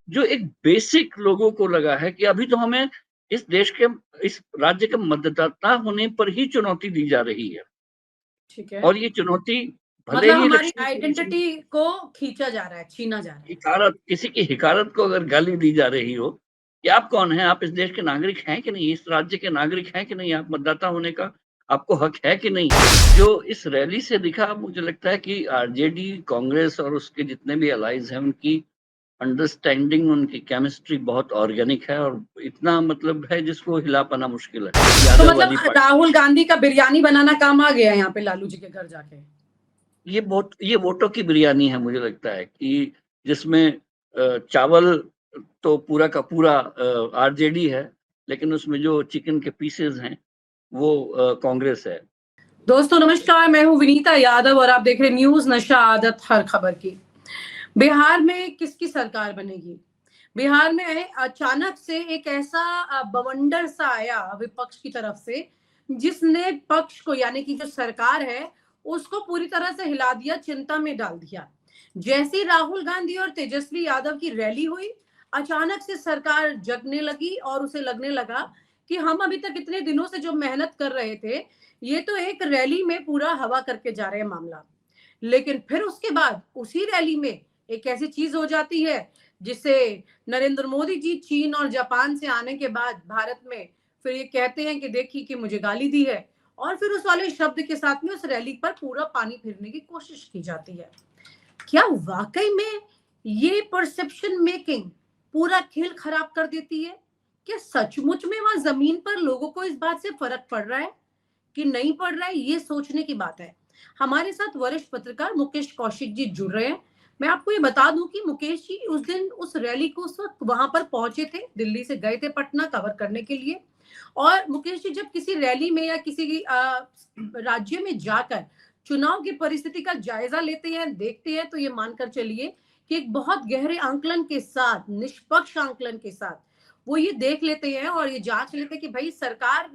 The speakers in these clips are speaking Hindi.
जो एक बेसिक लोगों को लगा है कि अभी तो हमें इस देश के इस राज्य के मतदाता होने पर ही चुनौती दी जा रही है। ठीक है। और ये चुनौती भले मतलब ही हमारी इलेक्शन कमीशन आइडेंटिटी को खींचा जा रहा है, छीना जा रहा है। हिकारत किसी की हिकारत को अगर गाली दी जा रही हो कि आप कौन हैं? आप इस देश के नागरिक हैं कि नहीं? इस राज्य के नागरिक हैं कि नहीं? आप मतदाता होने का आपको हक है कि नहीं? जो इस रैली से दिखा मुझे लगता है कि आरजेडी, कांग्रेस और उसके जितने भी अलाइज़ हैं उनकी अंडरस्टैंडिंग, उनकी केमिस्ट्री बहुत ऑर्गेनिक है और इतना मतलब है जिसको हिला पाना मुश्किल है। तो यादव मतलब वाली पार्टी। राहुल गांधी का बिरयानी बनाना काम आ गया यहाँ पे लालू जी के घर जाके। ये वोटों की बिरयानी है मुझे लगता है कि जिसमें चावल तो पूरा का पूरा आरजेडी है, लेकिन उसमें जो चिकन के पीसेज हैं वो कांग्रेस है। दोस्तों नमस्कार, मैं हूँ विनीता यादव और आप देख रहे न्यूज नशा आदत हर खबर की। बिहार में किसकी सरकार बनेगी? बिहार में अचानक से एक ऐसा बवंडर सा आया विपक्ष की तरफ से, जिसने पक्ष को यानी कि जो सरकार है उसको पूरी तरह से हिला दिया, चिंता में डाल दिया। जैसी राहुल गांधी और तेजस्वी यादव की रैली हुई, अचानक से सरकार जगने लगी और उसे लगने लगा कि हम अभी तक इतने दिनों से जो मेहनत कर रहे थे, ये तो एक रैली में पूरा हवा करके जा रहे हैं मामला। लेकिन फिर उसके बाद उसी रैली में एक ऐसी चीज हो जाती है जिसे नरेंद्र मोदी जी चीन और जापान से आने के बाद भारत में फिर ये कहते हैं कि देखिए कि मुझे गाली दी है, और फिर उस वाले शब्द के साथ में उस रैली पर पूरा पानी फिरने की कोशिश की जाती है। क्या वाकई में ये परसेप्शन मेकिंग पूरा खेल खराब कर देती है? क्या सचमुच में वहां जमीन पर लोगों को इस बात से फर्क पड़ रहा है कि नहीं पड़ रहा है? ये सोचने की बात है। हमारे साथ वरिष्ठ पत्रकार मुकेश कौशिक जी जुड़ रहे हैं। मैं आपको ये बता दूं कि मुकेश जी उस दिन उस रैली को उस वक्त वहां पर पहुंचे थे, दिल्ली से गए थे पटना कवर करने के लिए। और मुकेश जी जब किसी रैली में या किसी राज्य में जाकर चुनाव की परिस्थिति का जायजा लेते हैं, देखते हैं, तो ये मानकर चलिए कि एक बहुत गहरे आंकलन के साथ, निष्पक्ष आंकलन के साथ वो ये देख लेते हैं और ये जांच लेते हैं कि भाई सरकार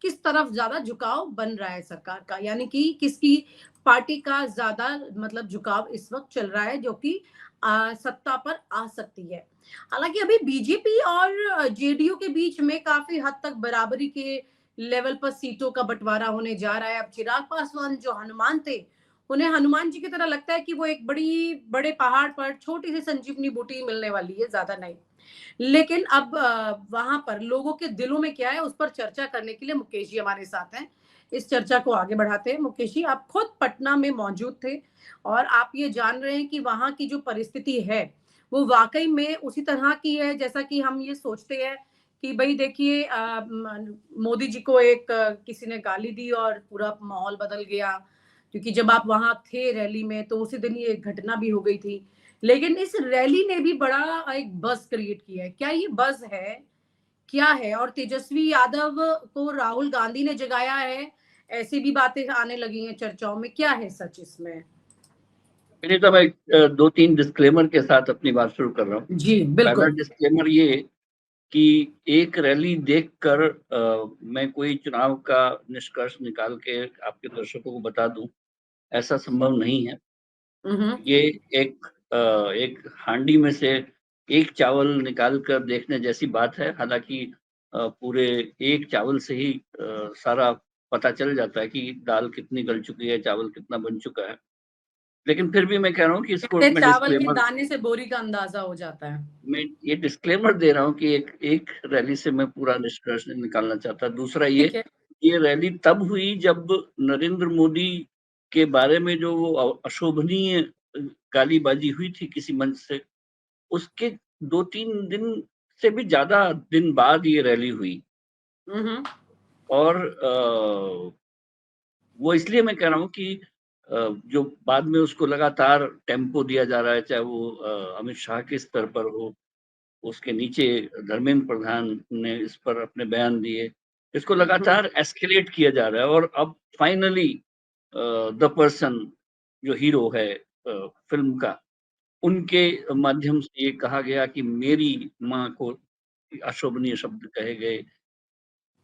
किस तरफ ज्यादा झुकाव बन रहा है सरकार का, यानी कि किसकी पार्टी का ज्यादा मतलब झुकाव इस वक्त चल रहा है जो कि सत्ता पर आ सकती है। हालांकि अभी बीजेपी और जेडीयू के बीच में काफी हद तक बराबरी के लेवल पर सीटों का बंटवारा होने जा रहा है। अब चिराग पासवान जो हनुमान थे, उन्हें हनुमान जी की तरह लगता है कि वो एक बड़े पहाड़ पर छोटी सी संजीवनी बूटी मिलने वाली है, ज्यादा नहीं। लेकिन अब वहां पर लोगों के दिलों में क्या है उस पर चर्चा करने के लिए मुकेश जी हमारे साथ हैं। इस चर्चा को आगे बढ़ाते हैं। मुकेश जी, आप खुद पटना में मौजूद थे और आप ये जान रहे हैं कि वहां की जो परिस्थिति है वो वाकई में उसी तरह की है जैसा कि हम ये सोचते हैं कि भाई देखिए मोदी जी को एक किसी ने गाली दी और पूरा माहौल बदल गया। क्योंकि जब आप वहां थे रैली में तो उसी दिन ये घटना भी हो गई थी। लेकिन इस रैली ने भी बड़ा एक बज़ क्रिएट किया है। क्या ये बज़ है? क्या है? और तेजस्वी यादव को राहुल गांधी ने जगाया है, ऐसी भी बातें आने लगी हैं चर्चाओं में। क्या है सच इसमें? विनीता, मैं 2-3 डिस्क्लेमर के साथ अपनी बात शुरू कर रहा हूँ। जी पहला बिल्कुल। डिस्क्लेमर ये कि एक रैली देखकर मैं कोई चुनाव का निष्कर्ष निकाल के आपके दर्शकों को बता दूं, ऐसा संभव नहीं है। हम्म। ये एक एक हांडी में से एक चावल निकाल कर देखने जैसी बात है। हालांकि पूरे एक चावल से ही सारा पता चल जाता है कि दाल कितनी गल चुकी है, चावल कितना बन चुका है। लेकिन फिर भी मैं कह रहा हूँ कि इसको कहते मैं चावल के डिस्क्लेमर दाने से बोरी का अंदाजा हो जाता है। मैं ये डिस्क्लेमर दे रहा हूँ कि एक एक रैली से मैं पूरा निष्कर्ष नहीं निकालना चाहता। दूसरा ठीक है। ये रैली तब हुई जब नरेंद्र मोदी के बारे में जो वो अशोभनीय गालीबाजी हुई थी किसी मंच से, उसके 2-3 दिन से भी ज्यादा दिन बाद ये रैली हुई। हम्म। और वो इसलिए मैं कह रहा हूँ कि जो बाद में उसको लगातार टेम्पो दिया जा रहा है, चाहे वो अमित शाह के स्तर पर हो, उसके नीचे धर्मेंद्र प्रधान ने इस पर अपने बयान दिए। इसको लगातार एस्केलेट किया जा रहा है और अब फाइनली द पर्सन जो हीरो है फिल्म का, उनके माध्यम से ये कहा गया कि मेरी माँ को अशोभनीय शब्द कहे गए।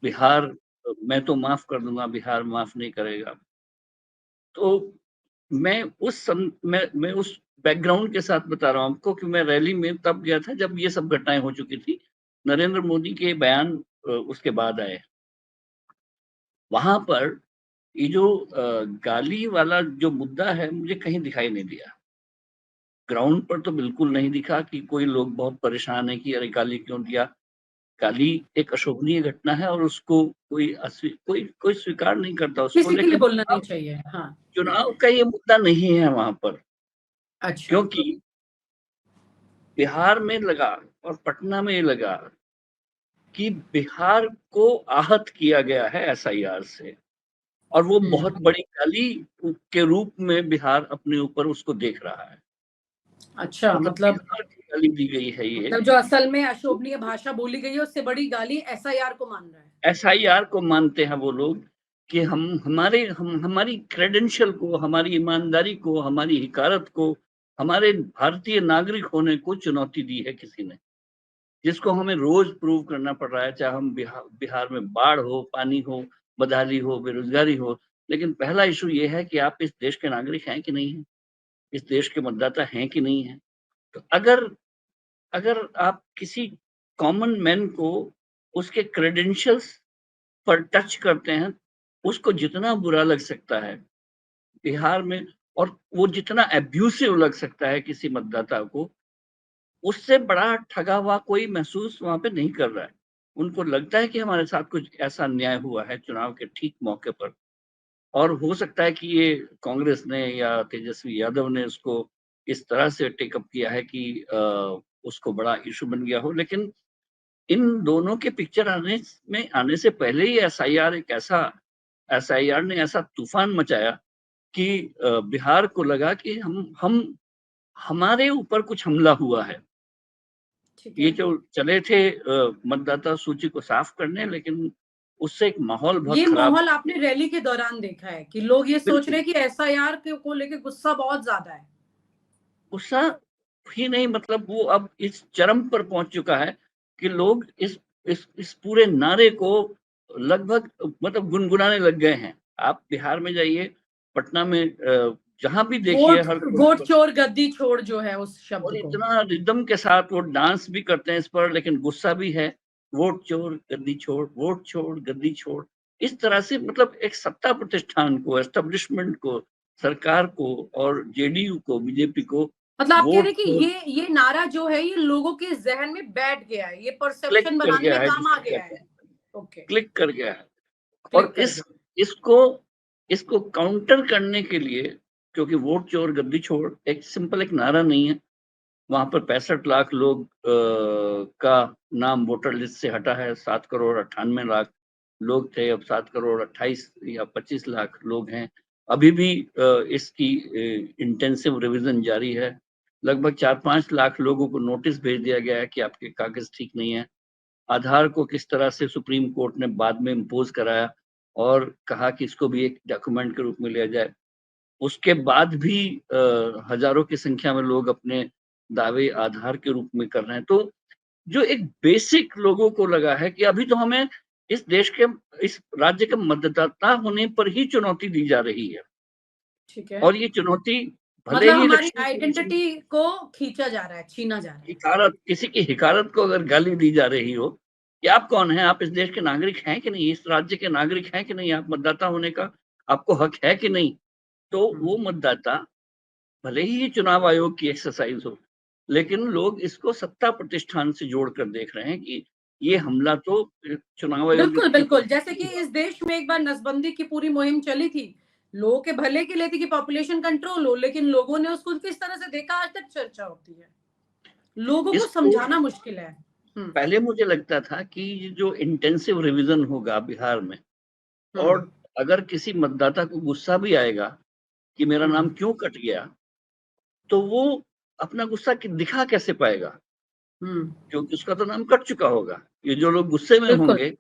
बिहार मैं तो माफ कर दूंगा, बिहार माफ नहीं करेगा। तो मैं उस बैकग्राउंड के साथ बता रहा हूँ आपको कि मैं रैली में तब गया था जब ये सब घटनाएं हो चुकी थी। नरेंद्र मोदी के बयान उसके बाद आए। वहां पर ये जो गाली वाला जो मुद्दा है मुझे कहीं दिखाई नहीं दिया। ग्राउंड पर तो बिल्कुल नहीं दिखा कि कोई लोग बहुत परेशान है कि अरे गाली क्यों दिया। गाली एक अशोभनीय घटना है और उसको कोई स्वीकार नहीं करता उसको, किसी के लिए लेकिन बोलना नहीं चाहिए। हाँ। चुनाव का ये मुद्दा नहीं है वहां पर। अच्छा। क्योंकि बिहार में लगा और पटना में लगा कि बिहार को आहत किया गया है एसआईआर से, और वो बहुत बड़ी गाली के रूप में बिहार अपने ऊपर उसको देख रहा है। अच्छा, मतलब मतलब बिहार की गाली दी गई है ये, जो असल में अशोभनीय भाषा बोली गई है उससे बड़ी गाली एसआईआर को मान रहा है। एसआईआर को मानते हैं वो लोग कि हमारी क्रेडेंशियल को, हमारी ईमानदारी को, हमारी हिकारत को, हमारे भारतीय नागरिक होने को चुनौती दी है किसी ने, जिसको हमें रोज प्रूव करना पड़ रहा है, चाहे हम बिहार में बाढ़ हो, पानी हो, बदहाली हो, बेरोजगारी हो। लेकिन पहला इशू ये है कि आप इस देश के नागरिक हैं कि नहीं हैं, इस देश के मतदाता हैं कि नहीं हैं। तो अगर अगर आप किसी कॉमन मैन को उसके क्रेडेंशियल्स पर टच करते हैं, उसको जितना बुरा लग सकता है बिहार में, और वो जितना एब्यूसिव लग सकता है किसी मतदाता को, उससे बड़ा ठगा हुआ कोई महसूस वहां पे नहीं कर रहा है। उनको लगता है कि हमारे साथ कुछ ऐसा अन्याय हुआ है चुनाव के ठीक मौके पर, और हो सकता है कि ये कांग्रेस ने या तेजस्वी यादव ने उसको इस तरह से टेकअप किया है कि उसको बड़ा इशू बन गया हो। लेकिन इन दोनों के पिक्चर आने से पहले ही एसआईआर ने ऐसा तूफान मचाया कि बिहार को लगा कि हम हमारे ऊपर कुछ हमला हुआ है। ठीक ये है। जो चले थे मतदाता सूची को साफ करने, लेकिन उससे एक माहौल बहुत ये खराब। माहौल आपने रैली के दौरान देखा है कि लोग ये सोच बिल्कुल रहे हैं कि एसआईआर को लेके गुस्सा बहुत ज्यादा है। गुस्सा ही नहीं, मतलब वो अब इस चरम पर पहुंच चुका है कि लोग इस पूरे नारे को लगभग मतलब गुनगुनाने लग गए हैं। आप बिहार में जाइए, पटना में जहां भी देखिए वोट हर रोड वोट पर, चोर गद्दी छोड़ जो है उस शब्द और को। इतना रिदम के साथ वो डांस भी करते हैं इस पर, लेकिन गुस्सा भी है। वोट चोर गद्दी छोड़, वोट छोड़ गद्दी छोड़, इस तरह से मतलब एक सत्ता प्रतिष्ठान को, एस्टेब्लिशमेंट को, सरकार को और जेडीयू को, बीजेपी को मतलब आप कह रहे वोट हैं कि को ये नारा जो है ये लोगों के जहन में बैठ गया है, ये क्लिक परसेप्शन कर बनाने गया में है, काम आ जिसको गया कहते है। हैं ओके। क्लिक कर गया है। और क्लिक कर गया। इसको इसको काउंटर करने के लिए, क्योंकि वोट चोर गद्दी छोड़ एक सिंपल एक नारा नहीं है, वहां पर 65 लाख लोग का नाम वोटर लिस्ट से हटा है। 7 करोड़ 98 लाख लोग थे, अब 7 करोड़ 28 या 25 लाख लोग हैं। अभी भी इसकी इंटेंसिव रिवीजन जारी है। लगभग 4-5 लाख लोगों को नोटिस भेज दिया गया है कि आपके कागज ठीक नहीं है। आधार को किस तरह से सुप्रीम कोर्ट ने बाद में इम्पोज कराया और कहा कि इसको भी एक डॉक्यूमेंट के रूप में लिया जाए। उसके बाद भी हजारों की संख्या में लोग अपने दावे आधार के रूप में कर रहे हैं। तो जो एक बेसिक लोगों को लगा है कि अभी तो हमें इस देश के, इस राज्य के मतदाता होने पर ही चुनौती दी जा रही है, ठीक है। और ये चुनौती भले मतलब ही हमारी इलेक्शन कमीशन आइडेंटिटी को खींचा जा रहा है, छीना जा रहा है। हिकारत, किसी की हिकारत को अगर गाली दी जा रही हो कि आप कौन हैं, आप इस देश के नागरिक हैं कि नहीं, इस राज्य के नागरिक हैं कि नहीं, आप मतदाता होने का आपको हक है कि नहीं, तो वो मतदाता, भले ही ये चुनाव आयोग की एक्सरसाइज हो, लेकिन लोग इसको सत्ता प्रतिष्ठान से जोड़कर देख रहे हैं कि ये हमला तो चुनाव आयोग बिल्कुल की बिल्कुल, तरफ जैसे से कि हुआ। इस देश में एक बार नसबंदी की पूरी मुहिम चली थी, लोगों के भले के लिए थी कि पॉपुलेशन कंट्रोल हो, लेकिन लोगों ने उसको किस तरह से देखा आज तक चर्चा होती है। लोगों को इसको समझाना मुश्किल है। पहले मुझे लगता था कि ये जो इंटेंसिव रिवीजन होगा बिहार में, हम्म। और अगर किसी मतदाता को गुस्सा भी आएगा कि मेरा नाम हम्म। क्यों कट गया, तो वो अपना गुस्सा दिखा कैसे पाएगा, हम्म। क्योंकि उसका तो नाम कट चुका होगा। ये जो लोग गुस्से में बिल्कुल। होंगे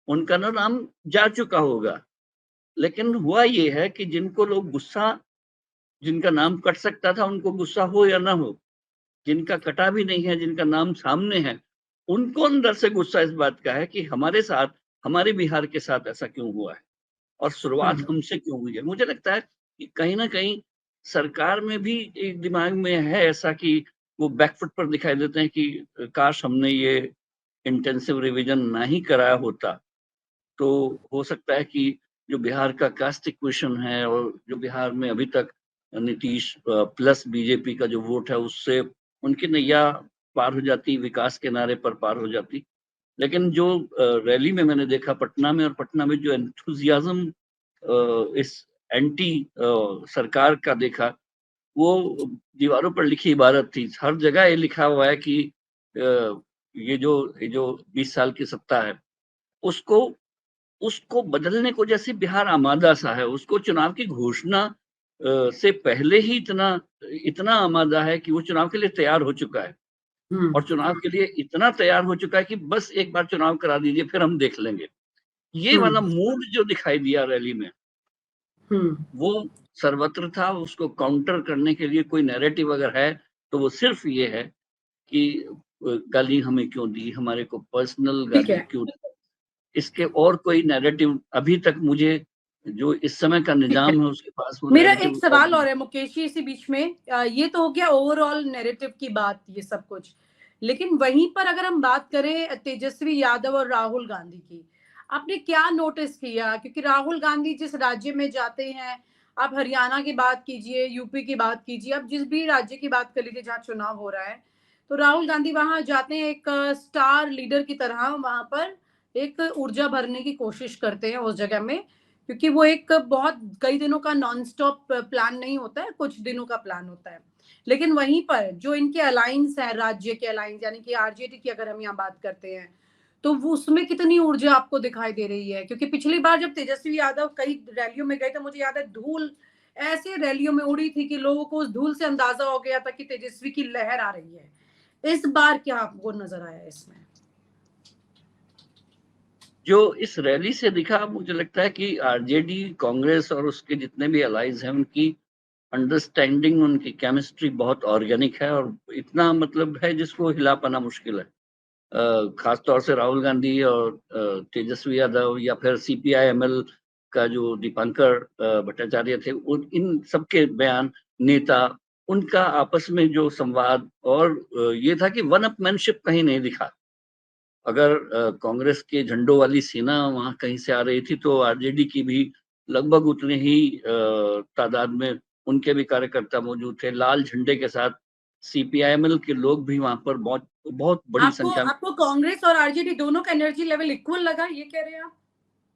उनका ना नाम जा चुका होगा। लेकिन हुआ ये है कि जिनका नाम कट सकता था, उनको गुस्सा हो या ना हो, जिनका कटा भी नहीं है, जिनका नाम सामने है, उनको अंदर से गुस्सा इस बात का है कि हमारे साथ, हमारे बिहार के साथ ऐसा क्यों हुआ है, और शुरुआत हम्म। हमसे क्यों हुई है। मुझे लगता है कि कहीं ना कहीं सरकार में भी एक दिमाग में है ऐसा कि वो बैकफुट पर दिखाई देते हैं कि काश हमने ये इंटेंसिव रिवीजन ना ही कराया होता, तो हो सकता है कि जो बिहार का कास्ट इक्वेशन है और जो बिहार में अभी तक नीतीश प्लस बीजेपी का जो वोट है उससे उनकी नैया पार हो जाती, विकास के नारे पर पार हो जाती। लेकिन जो रैली में मैंने देखा पटना में, और पटना में जो एंथुसियाज्म इस एंटी सरकार का देखा, वो दीवारों पर लिखी इबारत थी। हर जगह ये लिखा हुआ है कि ये जो 20 साल की सत्ता है, उसको उसको बदलने को जैसे बिहार आमादा सा है, उसको चुनाव की घोषणा से पहले ही इतना इतना आमादा है कि वो चुनाव के लिए तैयार हो चुका है, और चुनाव के लिए इतना तैयार हो चुका है कि बस एक बार चुनाव करा दीजिए, फिर हम देख लेंगे। ये वाला मूड जो दिखाई दिया रैली में, वो सर्वत्र था। उसको काउंटर करने के लिए कोई नैरेटिव अगर है, तो वो सिर्फ ये है कि गाली हमें क्यों दी, हमारे को पर्सनल ठीक गाली है, क्यों दी। इसके और कोई नैरेटिव अभी तक मुझे, जो इस समय का ठीक है। निजाम है उसके पास, वो मेरा एक नैरेटिव और सवाल और है मुकेश जी इसी बीच में, ये तो हो गया ओवरऑल नैरेटिव की बात, ये सब कुछ। लेकिन वहीं पर अगर हम बात करें तेजस्वी यादव और राहुल गांधी की, आपने क्या नोटिस किया? क्योंकि राहुल गांधी जिस राज्य में जाते हैं, आप हरियाणा की बात कीजिए, यूपी की बात कीजिए, आप जिस भी राज्य की बात कर लीजिए जहाँ चुनाव हो रहा है, तो राहुल गांधी वहां जाते हैं एक स्टार लीडर की तरह, वहां पर एक ऊर्जा भरने की कोशिश करते हैं उस जगह में, क्योंकि वो एक बहुत कई दिनों का नॉन स्टॉप प्लान नहीं होता है, कुछ दिनों का प्लान होता है। लेकिन वहीं पर जो इनके अलायंस है, राज्य के अलायंस यानी कि आरजेडी की अगर हम यहाँ बात करते हैं, तो वो उसमें कितनी ऊर्जा आपको दिखाई दे रही है? क्योंकि पिछली बार जब तेजस्वी यादव कई रैलियों में गए थे, मुझे याद है धूल ऐसे रैलियों में उड़ी थी कि लोगों को उस धूल से अंदाजा हो गया था कि तेजस्वी की लहर आ रही है। इस बार क्या आपको नजर आया इसमें? जो इस रैली से दिखा, मुझे लगता है कि आरजेडी, कांग्रेस और उसके जितने भी अलाइज हैं, उनकी अंडरस्टैंडिंग, उनकी केमिस्ट्री बहुत ऑर्गेनिक है, और इतना मतलब है जिसको हिला पाना मुश्किल है। खास तौर से राहुल गांधी और तेजस्वी यादव, या फिर सीपीआई-एमएल का जो दीपांकर भट्टाचार्य थे, उन इन सबके बयान, नेता, उनका आपस में जो संवाद, और ये था कि वन अपमैनशिप कहीं नहीं दिखा। अगर कांग्रेस के झंडों वाली सेना वहाँ कहीं से आ रही थी, तो आरजेडी की भी लगभग उतने ही तादाद में उनके भी कार्यकर्ता मौजूद थे। लाल झंडे के साथ सीपीआई-एमएल के लोग भी वहाँ पर बहुत बहुत बड़ी आपको संख्या में। आपको कांग्रेस और आरजेडी दोनों का एनर्जी लेवल इक्वल लगा, ये कह रहे हैं आप?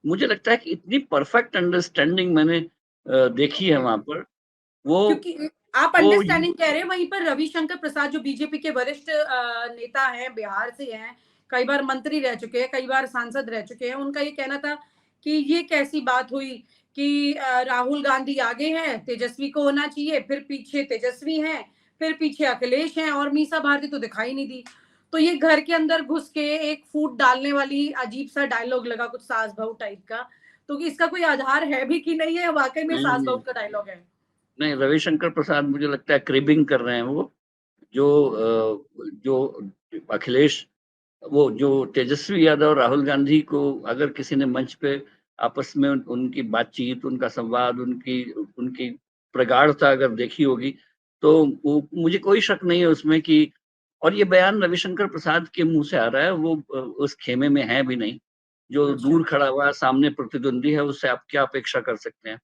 मुझे लगता है कि इतनी परफेक्ट अंडरस्टैंडिंग मैंने देखी है ओके। वहाँ पर। वो क्योंकि आप वो अंडरस्टैंडिंग कह रहे हैं, वहीं पर रविशंकर प्रसाद जो बीजेपी के वरिष्ठ नेता हैं, बिहार से हैं, कई बार मंत्री रह चुके हैं, कई बार सांसद रह चुके हैं, उनका ये कहना था कि ये कैसी बात हुई कि राहुल गांधी आगे हैं, तेजस्वी को होना चाहिए, फिर पीछे तेजस्वी हैं, फिर पीछे अखिलेश हैं, और मीसा भारती तो दिखाई नहीं दी। तो ये घर के अंदर घुस के एक फूट डालने वाली अजीब सा डायलॉग लगा, कुछ सास बहू टाइप का। तो इसका कोई आधार है भी कि नहीं है, वाकई में नहीं, सास बहू नहीं, का डायलॉग है? नहीं, रविशंकर प्रसाद मुझे लगता है क्रिबिंग कर रहे हैं वो। जो जो अखिलेश, वो जो तेजस्वी यादव और राहुल गांधी को अगर किसी ने मंच पे आपस में उनकी बातचीत, उनका संवाद, उनकी उनकी प्रगाढ़ता अगर देखी होगी, तो वो मुझे कोई शक नहीं है उसमें कि, और ये बयान रविशंकर प्रसाद के मुंह से आ रहा है, वो उस खेमे में है भी नहीं। जो अच्छा। दूर खड़ा हुआ है, सामने प्रतिद्वंदी है, उससे आप क्या अपेक्षा कर सकते हैं?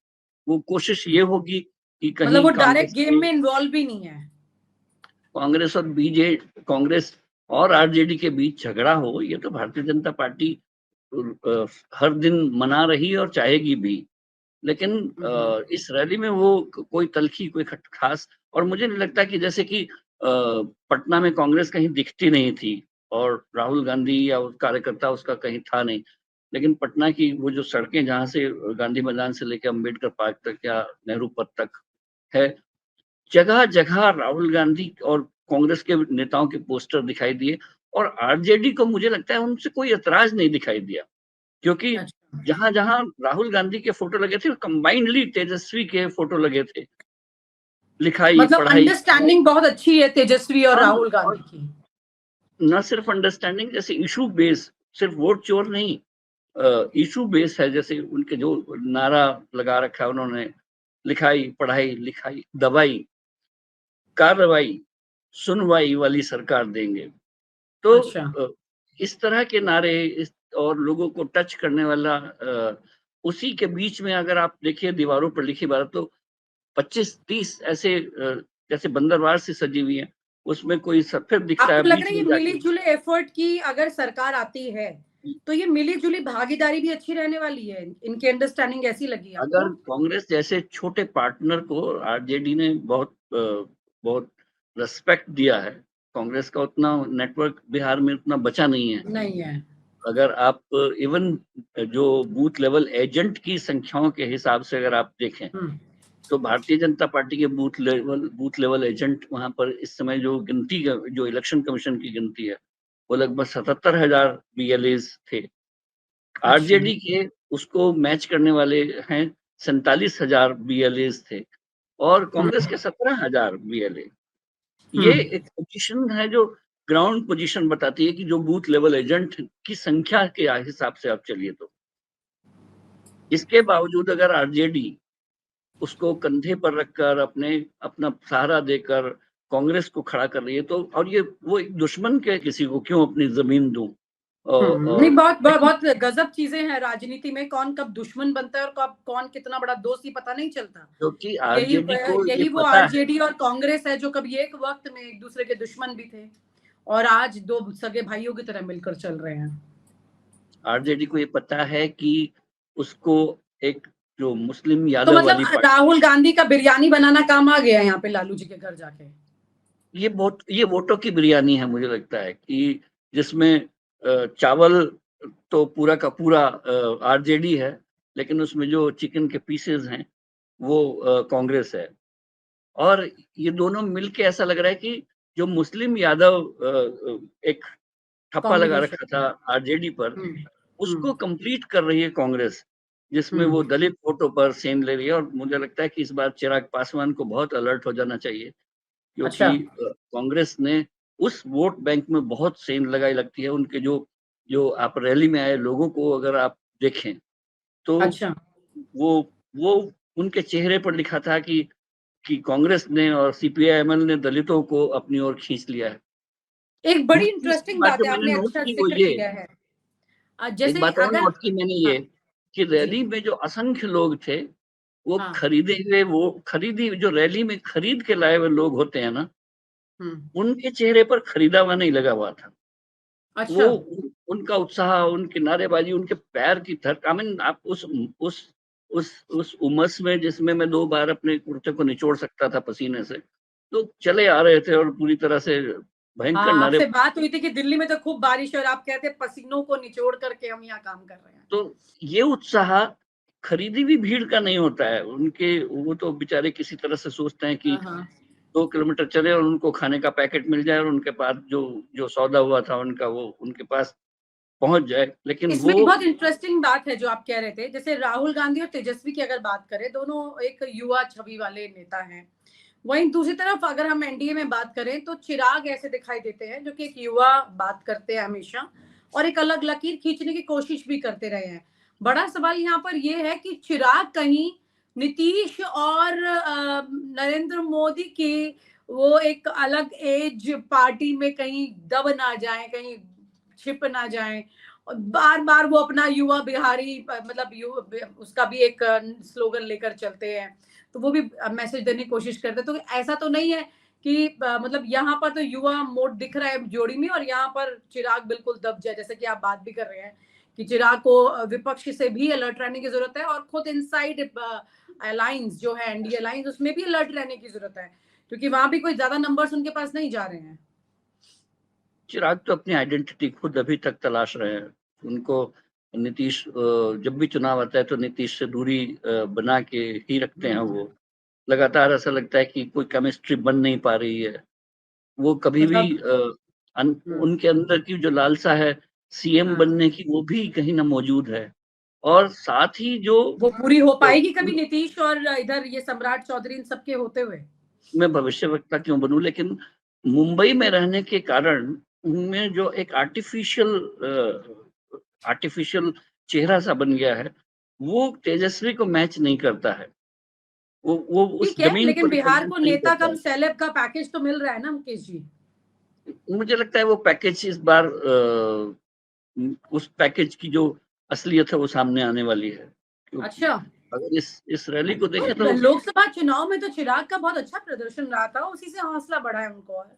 वो कोशिश ये होगी कि मतलब कहीं वो डायरेक्ट गेम में इन्वॉल्व भी नहीं है। कांग्रेस और बीजे कांग्रेस और आरजेडी के बीच झगड़ा हो, ये तो भारतीय जनता पार्टी अ, हर दिन मना रही और चाहेगी भी। लेकिन हम्म। इस रैली में वो कोई तल्खी, कोई खास, और मुझे नहीं लगता कि जैसे कि पटना में कांग्रेस कहीं दिखती नहीं थी, और राहुल गांधी या उस कार्यकर्ता उसका कहीं था नहीं। लेकिन पटना की वो जो सड़कें जहाँ से गांधी मैदान से लेकर अम्बेडकर पार्क तक या नेहरू पथ तक है, जगह-जगह राहुल गांधी और कांग्रेस के नेताओं के पोस्टर दिखाई दिए, और आरजेडी को मुझे लगता है उनसे कोई ऐतराज़ नहीं दिखाई दिया। क्योंकि अच्छा। जहाँ-जहाँ राहुल गांधी के फ़ोटो लगे थे, कंबाइंडली तेजस्वी के फ़ोटो लगे थे। लिखाई, मतलब पढ़ाई, अंडरस्टैंडिंग बहुत अच्छी है तेजस्वी और हाँ, राहुल और गांधी की। ना सिर्फ अंडरस्टैंडिंग, जैसे इश्यू बेस, सिर्फ वोट चोर नहीं, इश्यू बेस है, जैसे उनके जो नारा लगा रखा है उन्होंने, लिखाई, पढ़ाई, लिखाई, दवाई, कार्रवाई, सुनवाई वाली सरकार देंगे। तो अच्छा। इस तरह के नारे और लोगों को टच करने वाला उसी के बीच में अगर आप देखिए दीवारों पर लिखी बात तो 25-30 ऐसे जैसे बंदरवार से सजी हुई है, उसमें कोई सफेद दिखता है आपको लग रहा बीच है ये में जाके मिली-जुली एफर्ट की अगर सरकार आती है, तो ये मिली-जुली भागीदारी भी अच्छी रहने वाली है? इनकी अंडरस्टैंडिंग ऐसी लगी अगर आपको? कांग्रेस जैसे छोटे पार्टनर को आरजेडी ने बहुत रिस्पेक्ट दिया है। कांग्रेस का उतना नेटवर्क बिहार में उतना बचा नहीं है। नहीं है। अगर आप इवन जो बूथ लेवल एजेंट की संख्याओं के हिसाब से अगर आप देखें, हुँ, तो भारतीय जनता पार्टी के बूथ लेवल एजेंट वहाँ पर इस समय जो गिनती जो इलेक्शन कमीशन की गिनती है, वो लगभग 77,000 बीएलएज़ थे। अच्छा। आरजेडी के उसको मैच करने वाले हैं 47,000 बीएलएज़ थे और हुँ, कांग्रेस के 17,000 बीएलए। हुँ, ये एक पोजीशन है जो ग्राउंड पोजीशन बताती है कि जो बूथ लेवल एजेंट की संख्या के हिसाब से आप चलिए तो। इसके बावजूद अगर आरजेडी उसको कंधे पर रखकर अपना सहारा देकर कांग्रेस को खड़ा कर रही है तो और ये वो एक दुश्मन के किसी को क्यों अपनी ज़मीन दूँ? हुँ। नहीं, और बहुत ब देखिए बहुत गज़ब चीज़ें हैं राजनीति में, कौन कब दुश्मन बनता है और कब कौन कितना बड़ा दोस्त ये पता नहीं चलता। क्योंकि यही आरजेडी को ये यही वो पता है आरजेडी और कांग्रेस है जो कभी एक वक़्त में एक-दूसरे के दुश्मन भी थे और आज 2 सगे भाइयों की तरह मिलकर चल रहे हैं। आरजेडी को ये पता है कि उसको एक जो मुस्लिम तो यादव मतलब वाली पार्टी राहुल गांधी का बिरयानी बनाना काम आ गया यहाँ पे लालू जी के घर जाके। ये वोटों की बिरयानी है मुझे लगता है कि जिसमें चावल तो पूरा का पूरा आरजेडी है, लेकिन उसमें जो चिकन के पीसेज़ हैं, वो कांग्रेस है। और ये दोनों मिलके ऐसा लग रहा है कि जो मुस्लिम यादव एक ठप्पा लगा रखा कॉम्बिनेशन था है। आरजेडी पर, हुँ, उसको हुँ, कंप्लीट कर रही है कांग्रेस, जिसमें हुँ। वो दलित वोटों पर सेंध ले रही है और मुझे लगता है कि इस बार चिराग पासवान को बहुत अलर्ट हो जाना चाहिए, अच्छा, क्योंकि कांग्रेस ने उस वोट बैंक में बहुत सेंध लगाई लगती है। उनके जो जो आप रैली में आए लोगों को अगर आप देखें, तो अच्छा। वो वो उनके चेहरे पर लिखा था कि कांग्रेस ने और सीपीआई-एमएल ने दलितों को अपनी ओर खींच लिया है। एक बड़ी दूसरी इंटरेस्टिंग बात बात जो है, मैंने आपने नोट अच्छा की वो ज़िक्र ये किया है। एक जैसे बात और अगर नोट की मैंने हाँ, ये कि जी, रैली में जो असंख्य लोग थे, वो हाँ, खरीदी जो रैली में खरीद के लाए हुए लोग होते हैं ना, हुँ, उनके चेहरे पर खरीदा हुआ नहीं लगा हुआ था। वो अच्छा, उनका उत्साह, उनकी नारेबाज़ी, उनके पैर की थर आई मीन आप उस उस उमस में जिसमें मैं 2 बार अपने कुर्ते को निचोड़ सकता था पसीने से, तो चले आ रहे थे और पूरी तरह से भयंकर हाँ, नारे आपसे बात हुई थी कि दिल्ली में तो खूब बारिश है और आप कहते हैं पसीनों को निचोड़ करके हम यहाँ काम कर रहे हैं। तो ये उत्साह खरीदी हुई भीड़ का नहीं होता है। वो तो बेचारे किसी तरह से सोचते हैं कि हाँ, हाँ। 2 किलोमीटर चले और उनको खाने का पैकेट मिल जाए और उनके पास जो जो सौदा हुआ था उनका वो उनके पास पहुँच जाए। लेकिन इसमें वो एक बहुत इंटरेस्टिंग बात है जो आप कह रहे थे, जैसे राहुल गांधी और तेजस्वी की अगर बात करें, दोनों एक युवा छवि वाले नेता हैं। वहीं दूसरी तरफ अगर हम एनडीए में बात करें तो चिराग ऐसे दिखाई देते हैं जो कि एक युवा बात करते हैं हमेशा और एक अलग लकीर खींचने की कोशिश भी करते रहे हैं। बड़ा सवाल यहाँ पर यह है कि चिराग कहीं नीतीश और नरेंद्र मोदी की वो एक अलग एज पार्टी में कहीं दब ना जाए, कहीं छिप ना जाए और बार-बार वो अपना युवा बिहारी मतलब उसका भी एक स्लोगन लेकर चलते हैं। तो वो भी मैसेज देने की कोशिश करते हैं। तो ऐसा तो नहीं है कि मतलब यहाँ पर तो युवा मोड़ दिख रहा है जोड़ी में और यहाँ पर चिराग बिल्कुल दब जाए, जैसे कि आप बात भी कर रहे हैं कि चिराग को विपक्ष से भी अलर्ट रहने की ज़रूरत है और खुद इनसाइड अलायंस जो है एनडीए अलायंस उसमें भी अलर्ट रहने की ज़रूरत है, क्योंकि वहाँ भी कोई ज़्यादा नंबर्स उनके पास नहीं जा रहे हैं। चिराग तो अपनी आइडेंटिटी खुद अभी तक तलाश रहे हैं। उनको नीतीश जब भी चुनाव आता है तो नीतीश से दूरी बना के ही रखते हैं हुँ, वो। लगातार ऐसा लगता है कि कोई केमिस्ट्री बन नहीं पा रही है। वो कभी भी मतलब हुँ। उनके अंदर की जो लालसा है सीएम हाँ, बनने की वो भी कहीं न मौजूद है। और साथ ही जो वो पूरी हो अ, पाएगी कभी नीतीश और इधर ये सम्राट चौधरी इन सबके होते हुए? मैं भविष्यवक्ता क्यों बनूँ लेकिन मुंबई में रहने के कारण उनमें जो एक आर्टिफ़िशियल चेहरा-सा बन गया है, वो तेजस्वी को मैच नहीं करता है। वो उस ठीक है, जमीन लेकिन पर बिहार को नहीं नेता करता कम है। सेलेब का पैकेज तो मिल रहा है ना मुकेश जी। मुझे लगता है वो पैकेज इस बार उस पैकेज की जो असलियत है वो सामने आने वाली है, क्योंकि अच्छा, अगर इस रैली को देखें तो तो लोकसभा चुनाव में तो चिराग का बहुत अच्छा प्रदर्शन रहा था, उसी से हौसला बढ़ा है उनको। और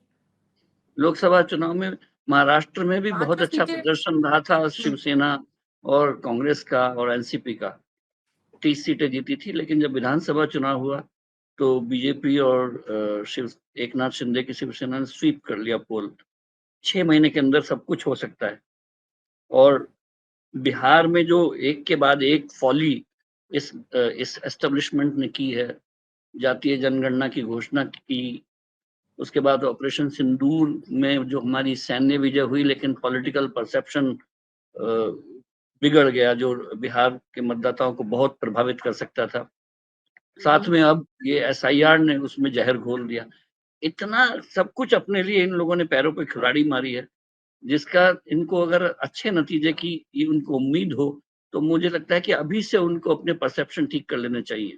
लोकसभा चुनाव में महाराष्ट्र में भी बहुत 5 अच्छा सीटें। प्रदर्शन रहा था शिवसेना और कांग्रेस का और एनसीपी का, 30 सीटें जीती थी। लेकिन जब विधानसभा चुनाव हुआ तो बीजेपी और शिव एकनाथ शिंदे की शिवसेना ने स्वीप कर लिया पोल। 6 महीने के अंदर सब कुछ हो सकता है। और बिहार में जो एक के बाद एक फॉली इस एस्टेब्लिशमेंट ने की है, जातीय जनगणना की घोषणा की, उसके बाद ऑपरेशन सिंदूर में जो हमारी सैन्य विजय हुई, लेकिन पॉलिटिकल परसेप्शन बिगड़ गया जो बिहार के मतदाताओं को बहुत प्रभावित कर सकता था। साथ में अब ये एसआईआर ने उसमें जहर घोल दिया। इतना सब कुछ अपने लिए इन लोगों ने पैरों पे कुल्हाड़ी मारी है, जिसका इनको अगर अच्छे नतीजे की उनको उम्मीद हो, तो मुझे लगता है कि अभी से उनको अपने परसेप्शन ठीक कर लेने चाहिए।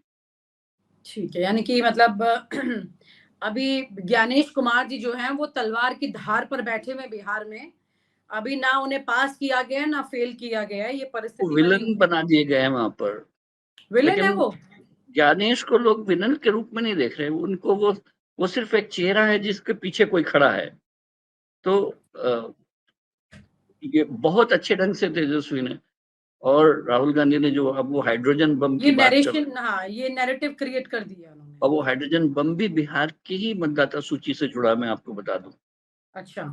ठीक है, यानी कि मतलब अभी ज्ञानेश कुमार जी जो हैं वो तलवार की धार पर बैठे हुए बिहार में। अभी ना उन्हें पास किया गया है ना फेल किया गया है, ये वो परिस्थिति बनी विलन हुई है। बना दिए गए हैं वहां पर। विलेन है लेकिन वो। ज्ञानेश को लोग विलन के रूप में नहीं देख रहे, उनको वो सिर्फ एक चेहरा है जिसके पीछे कोई खड़ा है। तो ये बहुत अच्छे ढंग से तेजस्वी ने और राहुल गांधी ने जो अब वो हाइड्रोजन बम ये की बात कर रहे नरेशन, हैं, हाँ, ये नैरेटिव क्रिएट कर दिया उन्होंने। और वो हाइड्रोजन बम भी बिहार की ही मतदाता सूची से जुड़ा, मैं आपको बता दूं। अच्छा।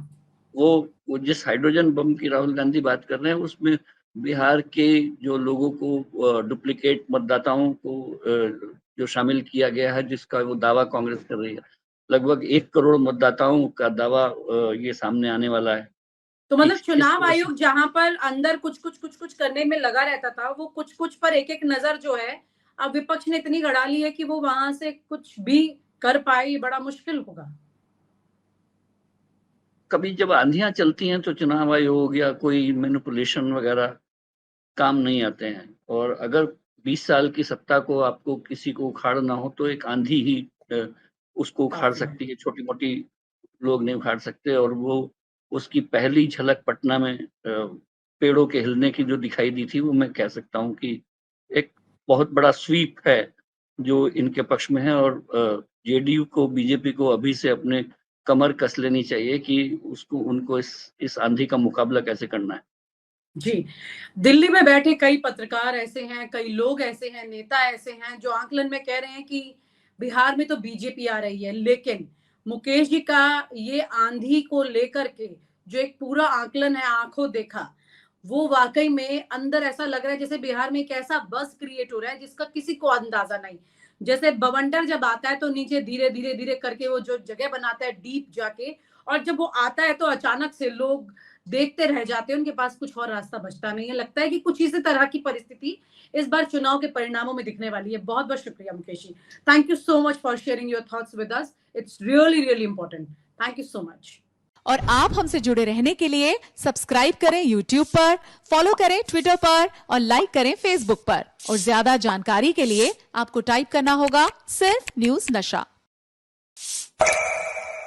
वो जिस हाइड्रोजन बम की राहुल गांधी बात कर रहे हैं, उसमें बिहार के जो लोगों को डुप्लीकेट मतदाताओं को जो शामिल किया गया है, जिसका वो दावा कांग्रेस कर रही है। लगभग 1 करोड़ मतदाताओं का दावा ये सामने आने वाला है। तो मतलब किस चुनाव तरह से आयोग जहां पर अंदर कुछ करने में लगा रहता था, वो कुछ पर एक नजर जो है अब विपक्ष ने इतनी गड़ा ली है कि वो वहां से कुछ भी कर पाए, ये बड़ा मुश्किल होगा। कभी जब आंधियां चलती हैं तो चुनाव आयोग या कोई मैनिपुलेशन वगैरह काम नहीं आते हैं। और अगर 20 साल की सत्ता को आपको किसी को उखाड़ना हो तो एक आंधी ही उसको उखाड़ काफी है। सकती है, छोटी मोटी लोग नहीं उखाड़ सकते। और वो उसकी पहली झलक पटना में पेड़ों के हिलने की जो दिखाई दी थी, वो मैं कह सकता हूँ कि एक बहुत बड़ा स्वीप है जो इनके पक्ष में है। और जेडीयू को, बीजेपी को अभी से अपने कमर कस लेनी चाहिए कि उसको उनको इस आंधी का मुकाबला कैसे करना है। जी। दिल्ली में बैठे कई पत्रकार ऐसे हैं, कई लोग ऐसे हैं, नेता ऐसे हैं जो आकलन में कह रहे हैं कि बिहार में तो बीजेपी आ रही है, लेकिन मुकेश जी का ये आंधी को लेकर के जो एक पूरा आकलन है आंखों देखा, वो वाकई में अंदर ऐसा लग रहा है जैसे बिहार में एक ऐसा बस क्रिएट हो रहा है जिसका किसी को अंदाजा नहीं। जैसे बवंडर जब आता है तो नीचे धीरे धीरे धीरे करके वो जो जगह बनाता है डीप जाके, और जब वो आता है तो अचानक से लोग देखते रह जाते हैं, उनके पास कुछ और रास्ता बचता नहीं है। लगता है कि कुछ इसी तरह की परिस्थिति इस बार चुनाव के परिणामों में दिखने वाली है। बहुत बहुत शुक्रिया Mukesh ji. Thank you so much for sharing your thoughts with us. It's really really important. Thank you so much. और आप हमसे जुड़े रहने के लिए सब्सक्राइब करें YouTube पर, फॉलो करें Twitter पर और लाइक करें Facebook पर। और ज्यादा जानकारी के लिए आपको टाइप करना होगा सिर्फ न्यूज नशा।